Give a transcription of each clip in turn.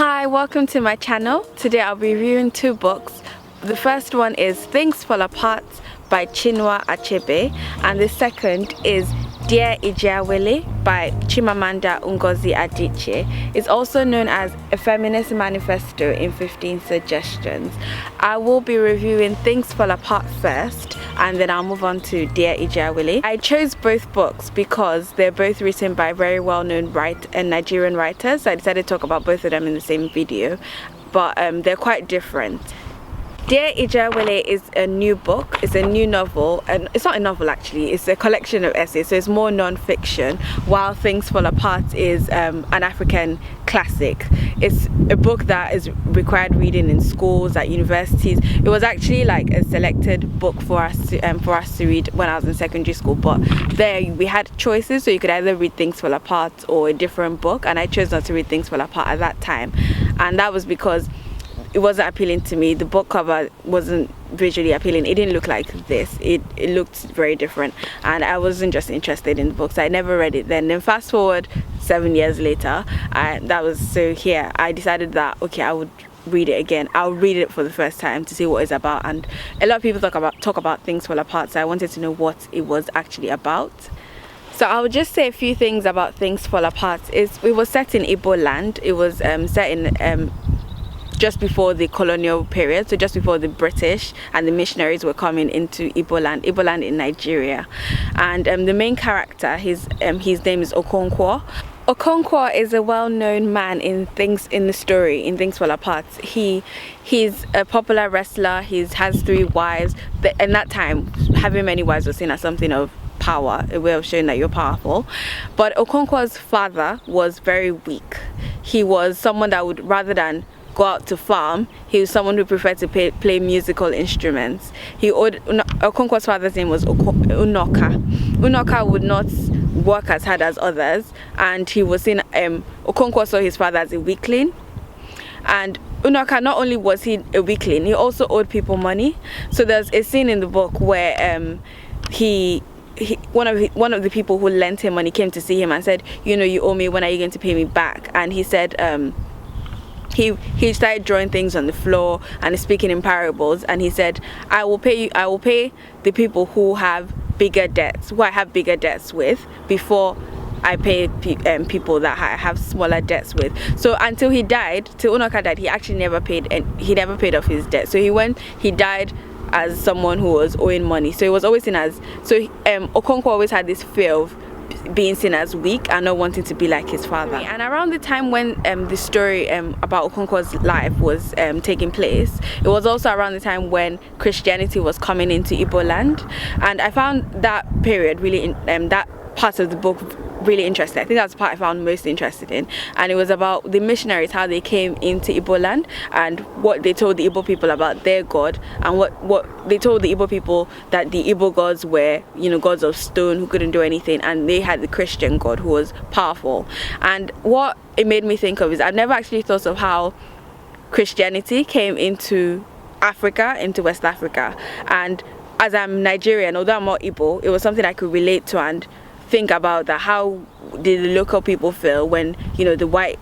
Hi, welcome to my channel. Today I'll be reviewing two books. The first one is Things Fall Apart by Chinua Achebe, and the second is Dear Ijeawele by Chimamanda Adichie. It's also known as A Feminist Manifesto in 15 Suggestions. I will be reviewing Things Fall Apart first, and then I'll move on to Dear Ijeawele. I chose both books because they're both written by very well-known Nigerian writers, so I decided to talk about both of them in the same video, but they're quite different. Dear Ijeawele is a new book. It's a new novel, and it's not a novel actually, it's a collection of essays, so it's more non-fiction, while Things Fall Apart is an African classic. It's a book that is required reading in schools, at universities. It was actually like a selected book for us to read when I was in secondary school, but there we had choices, so you could either read Things Fall Apart or a different book, and I chose not to read Things Fall Apart at that time, and that was because it wasn't appealing to me. The book cover wasn't visually appealing. It didn't look like this. It looked very different, and I wasn't just interested in the books. I never read it then fast forward 7 years later, here I decided that okay, I would read it again. I'll read it for the first time to see what it's about, and a lot of people talk about Things Fall Apart, so I wanted to know what it was actually about. So I'll just say a few things about Things Fall Apart. It was set in Igbo land. It was set in just before the colonial period, so just before the British and the missionaries were coming into Igbo land in Nigeria. And the main character, his name is Okonkwo. Okonkwo is a well-known man in the story in Things Fall Apart. He's a popular wrestler. He has 3 wives. In that time, having many wives was seen as something of power, a way of showing that you're powerful. But Okonkwo's father was very weak. He was someone that would, rather than go out to farm, he was someone who preferred to play musical instruments. Okonkwo's father's name was Unoka. Unoka would not work as hard as others, and he was seen, Okonkwo saw his father as a weakling. And Unoka, not only was he a weakling, he also owed people money. So there's a scene in the book where one of the people who lent him money came to see him and said, you know, you owe me, when are you going to pay me back? And he said, he started drawing things on the floor and speaking in parables, and he said, I will pay the people who have bigger debts, who I have bigger debts with, before I pay people that I have smaller debts with. So until Unoka died, he actually never paid, and he never paid off his debt. So he died as someone who was owing money. So he was always seen as, Okonkwo always had this fear of being seen as weak and not wanting to be like his father. And around the time when the story about Okonkwo's life was taking place, it was also around the time when Christianity was coming into Igbo land, and I found that period really that part of the book really interesting. I think that's the part I found most interested in, and it was about the missionaries, how they came into Igbo land and what they told the Igbo people about their God, and what they told the Igbo people that the Igbo gods were, you know, gods of stone who couldn't do anything, and they had the Christian God who was powerful. And what it made me think of is I've never actually thought of how Christianity came into Africa, into West Africa, and as I'm Nigerian, although I'm not Igbo, it was something I could relate to and think about, that how did the local people feel when, you know, the white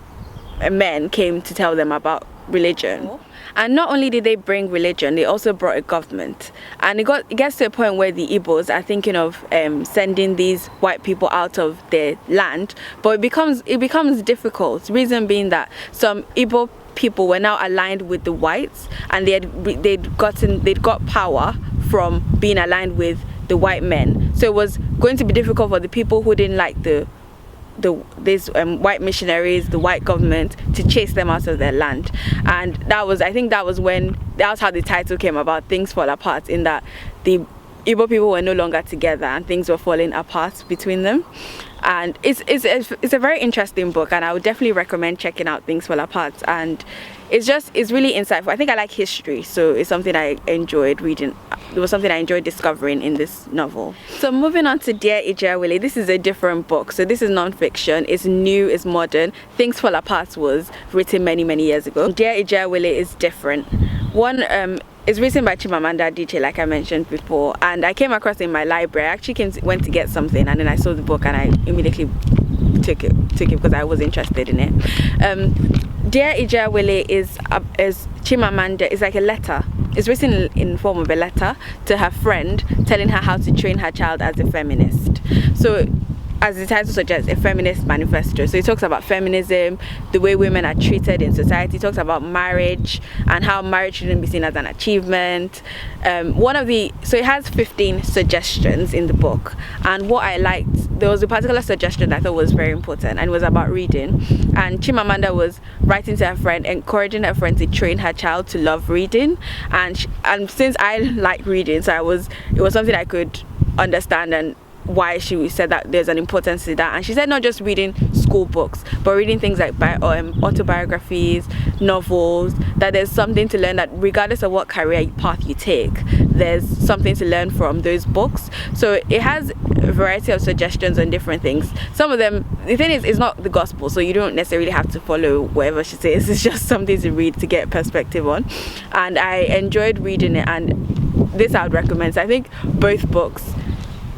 men came to tell them about religion. And not only did they bring religion, they also brought a government, and it gets to a point where the Igbos are thinking of sending these white people out of their land, but it becomes difficult. Reason being that some Igbo people were now aligned with the whites, and they'd got power from being aligned with the white men. So it was going to be difficult for the people who didn't like these white missionaries, the white government, to chase them out of their land. And I think that was how the title came about, Things Fall Apart, in that the Igbo people were no longer together and things were falling apart between them. And it's a very interesting book, and I would definitely recommend checking out Things Fall Apart. And it's really insightful. I think I like history, so it's something I enjoyed reading. It was something I enjoyed discovering in this novel. So moving on to Dear Ijeawele, this is a different book. So this is non-fiction, it's new, it's modern. Things Fall Apart was written many years ago. Dear Ijeawele is different. One, it's written by Chimamanda Adichie, like I mentioned before, and I came across it in my library. I actually went to get something, and then I saw the book and I immediately took it because I was interested in it. Dear Ijeawele is Chimamanda, is like a letter. It's written in form of a letter to her friend, telling her how to train her child as a feminist. So, as the title suggests, a feminist manifesto. So it talks about feminism, the way women are treated in society. It talks about marriage and how marriage shouldn't be seen as an achievement. So it has 15 suggestions in the book, and what I liked, there was a particular suggestion that I thought was very important, and it was about reading. And Chimamanda was writing to her friend, encouraging her friend to train her child to love reading. And since I like reading, so it was something I could understand, and why she said that there's an importance to that. And she said not just reading school books, but reading things like autobiographies, novels, that there's something to learn, that regardless of what career path you take, there's something to learn from those books. So it has a variety of suggestions on different things. Some of them, the thing is, it's not the gospel, so you don't necessarily have to follow whatever she says. It's just something to read to get perspective on, and I enjoyed reading it, and this I would recommend. So I think both books,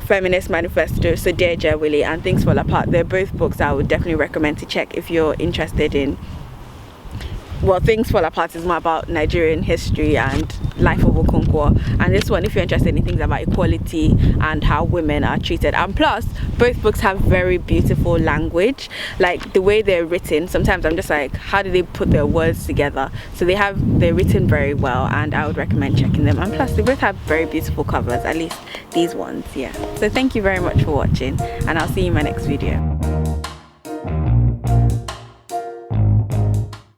Feminist Manifesto, so Dear Ijeawele, and Things Fall Apart, they're both books I would definitely recommend to check if you're interested in, well, Things Fall Apart is more about Nigerian history and life of Okonkwo, and this one, if you're interested in things about equality and how women are treated. And plus, both books have very beautiful language, like the way they're written. Sometimes I'm just like, how do they put their words together? So they're written very well, and I would recommend checking them. And plus, they both have very beautiful covers, at least these ones. Yeah, so thank you very much for watching, and I'll see you in my next video.